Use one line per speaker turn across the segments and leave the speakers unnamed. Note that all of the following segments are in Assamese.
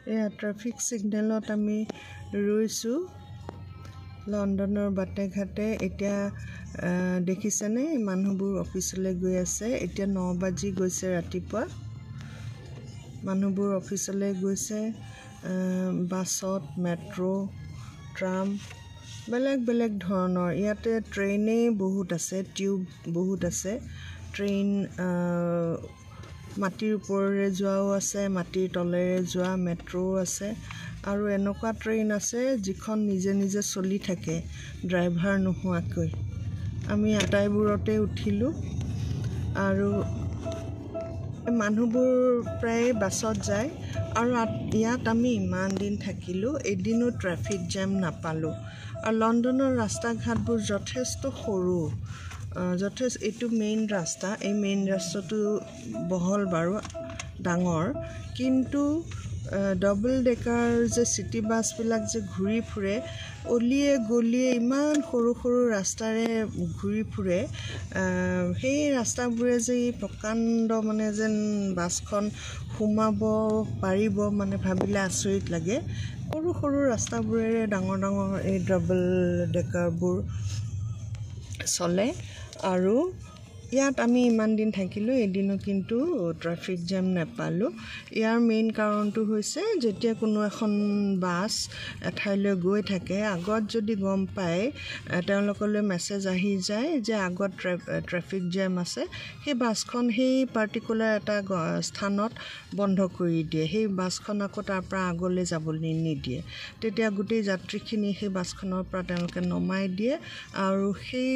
এয়া ট্ৰাফিক সিগনেলত আমি ৰৈছোঁ লণ্ডনৰ বাটে ঘাটে। এতিয়া দেখিছেনে মানুহবোৰ অফিচলৈ গৈ আছে। এতিয়া 9 বাজি গৈছে ৰাতিপুৱা। মানুহবোৰ অফিচলৈ গৈছে বাছত, মেট্ৰ', ট্ৰাম, বেলেগ বেলেগ ধৰণৰ। ইয়াতে ট্ৰেইনেই বহুত আছে, টিউব বহুত আছে। ট্ৰেইন মাটিৰ ওপৰেৰে যোৱাও আছে, মাটিৰ তলেৰে যোৱা মেট্ৰ'ও আছে, আৰু এনেকুৱা ট্ৰেইন আছে যিখন নিজে নিজে চলি থাকে ড্ৰাইভাৰ নোহোৱাকৈ। আমি আটাইবোৰতে উঠিলোঁ আৰু মানুহবোৰ প্ৰায় বাছত যায়। আৰু ইয়াত আমি ইমান দিন থাকিলোঁ, এদিনো ট্ৰেফিক জাম নাপালোঁ। আৰু লণ্ডনৰ ৰাস্তা ঘাটবোৰ যথেষ্ট সৰু, এইটো মেইন ৰাস্তা। এই মেইন ৰাস্তাটো বহল বাৰু, ডাঙৰ, কিন্তু ডাবল ডেকাৰ যে চিটি বাছবিলাক যে ঘূৰি ফুৰে অলিয়ে গলিয়ে, ইমান সৰু সৰু ৰাস্তাৰে ঘূৰি ফুৰে, সেই ৰাস্তাবোৰে যে প্ৰকাণ্ড মানে যেন বাছখন সোমাব পাৰিব মানে ভাবিলে আচৰিত লাগে। সৰু সৰু ৰাস্তাবোৰেৰে ডাঙৰ ডাঙৰ এই ডাবল ডেকাৰবোৰ চলে। আৰু ইয়াত আমি ইমান দিন থাকিলোঁ, এদিনো কিন্তু ট্ৰাফিক জাম নাপালোঁ। ইয়াৰ মেইন কাৰণটো হৈছে যেতিয়া কোনো এখন বাছ এঠাইলৈ গৈ থাকে, আগত যদি গম পায়, তেওঁলোকলৈ মেছেজ আহি যায় যে আগত ট্ৰেফিক জাম আছে, সেই বাছখন সেই পাৰ্টিকুলাৰ এটা স্থানত বন্ধ কৰি দিয়ে। সেই বাছখন আকৌ তাৰ পৰা আগলৈ যাবলৈ নিদিয়ে। তেতিয়া গোটেই যাত্ৰীখিনি সেই বাছখনৰ পৰা তেওঁলোকে নমাই দিয়ে, আৰু সেই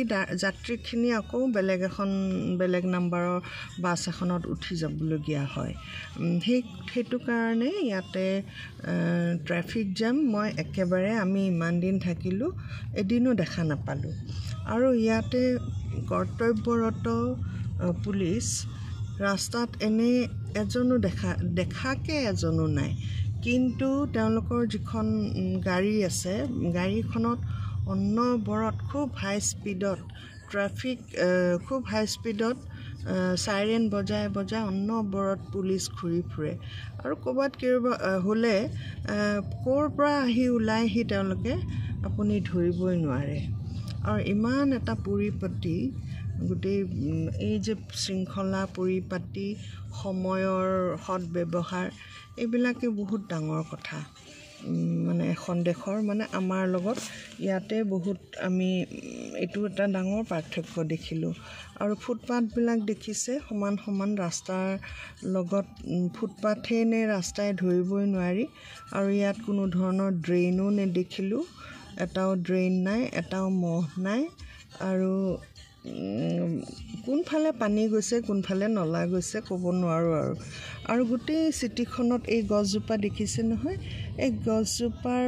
যাত্ৰীখিনি আকৌ বেলেগ নাম্বাৰৰ বাছ এখনত উঠি যাবলগীয়া হয়। সেইটো কাৰণে ইয়াতে ট্ৰেফিক জাম আমি ইমান দিন থাকিলোঁ, এদিনো দেখা নাপালোঁ। আৰু ইয়াতে কৰ্তব্যৰত পুলিচ ৰাস্তাত এনে এজনো দেখাকে এজনো নাই, কিন্তু তেওঁলোকৰ যিখন গাড়ী আছে, গাড়ীখনত অনবৰত খুব হাই স্পীডত চাইৰেন বজাই বজাই অনবৰত পুলিচ ঘূৰি ফুৰে। আৰু ক'ৰবাত হ'লে ক'ৰ পৰা ওলাই তেওঁলোকে আপুনি ধৰিবই নোৱাৰে। আৰু ইমান এটা পৰিপাটি, গোটেই এই যে শৃংখলা, পৰিপাটি, সময়ৰ সৎব্যৱহাৰ, এইবিলাকে বহুত ডাঙৰ কথা। মানে এখন দেশৰ, মানে আমাৰ লগত ইয়াতে বহুত আমি এইটো এটা ডাঙৰ পাৰ্থক্য দেখিলোঁ। আৰু ফুটপাথবিলাক দেখিছে, সমান সমান ৰাস্তাৰ লগত ফুটপাথেই নে ৰাস্তাই ধৰিবই নোৱাৰি। আৰু ইয়াত কোনো ধৰণৰ ড্ৰেইনো নেদেখিলোঁ, এটাও ড্ৰেইন নাই, এটাও মহ নাই। আৰু কোনফালে পানী গৈছে, কোনফালে নলা গৈছে ক'ব নোৱাৰোঁ। আৰু গোটেই চিটিখনত এই গছজোপা দেখিছে নহয়, এই গছজোপাৰ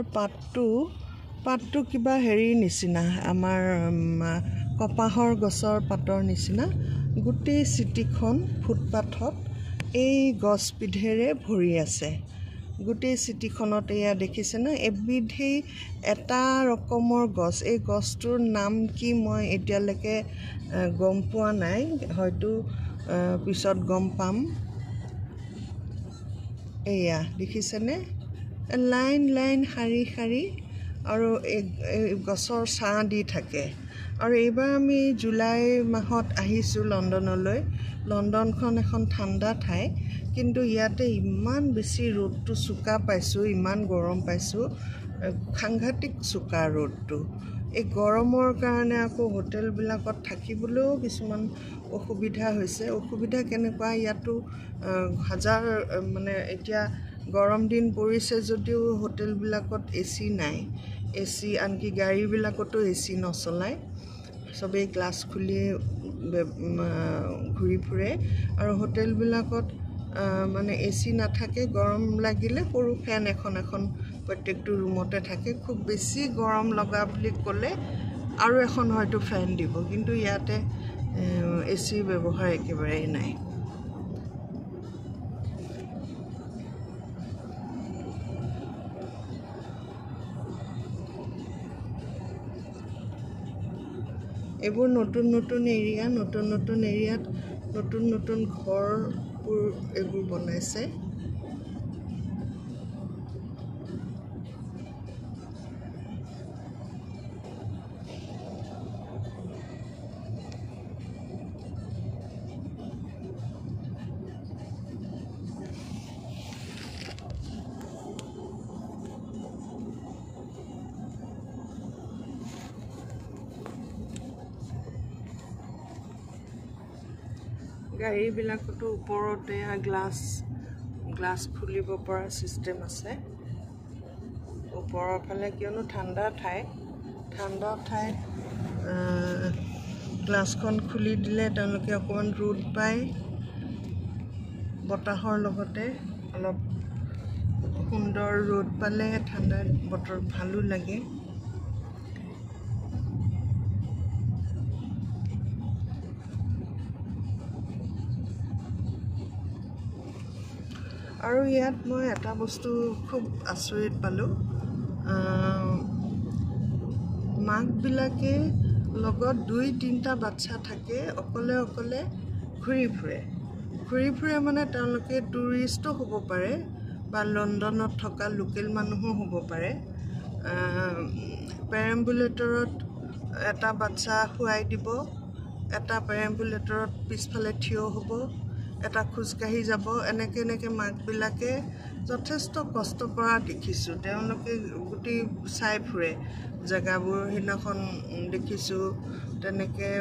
পাতটো কিবা হেৰিৰ নিচিনা, আমাৰ কপাহৰ গছৰ পাতৰ নিচিনা। গোটেই চিটিখন ফুটপাথত এই গছবিধেৰে ভৰি আছে। গোটেই চিটিখনত এয়া দেখিছে ন, এবিধেই এটা ৰকমৰ গছ। এই গছটোৰ নাম কি মই এতিয়ালৈকে গম পোৱা নাই, হয়তো পিছত গম পাম। এয়া দেখিছেনে, লাইন লাইন শাৰী শাৰী, আৰু এই গছৰ ছাঁ দি থাকে। আৰু এইবাৰ আমি জুলাই মাহত আহিছোঁ লণ্ডনলৈ। লণ্ডনখন এখন ঠাণ্ডা ঠাই, কিন্তু ইয়াতে ইমান বেছি ৰ'দটো চোকা পাইছোঁ, ইমান গৰম পাইছোঁ, সাংঘাতিক চোকা ৰ'দটো। এই গৰমৰ কাৰণে আকৌ হোটেলবিলাকত থাকিবলৈও কিছুমান অসুবিধা হৈছে। অসুবিধা কেনেকুৱা, ইয়াতো মানে এতিয়া গৰম দিন পৰিছে যদিও হোটেলবিলাকত AC নাই। আনকি গাড়ীবিলাকতো AC নচলায়, চবেই গ্লাছ খুলি ঘূৰি ফুৰে। আৰু হোটেলবিলাকত মানে AC নাথাকে, গৰম লাগিলে সৰু ফেন এখন প্ৰত্যেকটো ৰুমতে থাকে। খুব বেছি গৰম লগা বুলি ক'লে আৰু এখন হয়তো ফেন দিব, কিন্তু ইয়াতে AC ব্যৱহাৰ একেবাৰেই নাই। এইবোৰ নতুন এৰিয়াত নতুন ঘৰবোৰ এইবোৰ বনাইছে। গাড়ীবিলাকতো ওপৰতে গ্লাছ খুলিব পৰা চিষ্টেম আছে ওপৰৰ ফালে কিয়নো ঠাণ্ডা ঠাইত গ্লাছখন খুলি দিলে তেওঁলোকে অকণমান ৰ'দ পায় বতাহৰ লগতে অলপ সুন্দৰ ৰ'দ পালে ঠাণ্ডা বতৰ ভালো লাগে আৰু ইয়াত মই এটা বস্তু খুব আচৰিত পালোঁ মাকবিলাকে লগত 2-3টা বাচ্চা থাকে অকলে ঘূৰি ফুৰে মানে তেওঁলোকে টুৰিষ্টো হ'ব পাৰে বা লণ্ডনত থকা লোকেল মানুহো হ'ব পাৰে পেৰেম্বুলেটৰত এটা বাচ্চা শুৱাই দিব এটা পেৰেম্বুলেটৰত পিছফালে থিয় হ'ব এটা খোজকাঢ়ি যাব এনেকৈ মাকবিলাকে যথেষ্ট কষ্ট কৰা দেখিছোঁ তেওঁলোকে গোটেই চাই ফুৰে জেগাবোৰ সেইদিনাখন দেখিছোঁ তেনেকৈ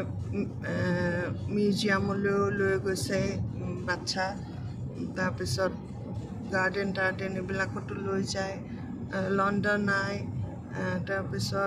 মিউজিয়ামলৈও লৈ গৈছে বাচ্চা তাৰপিছত গাৰ্ডেন এইবিলাকতো লৈ যায় লণ্ডন আই তাৰপিছত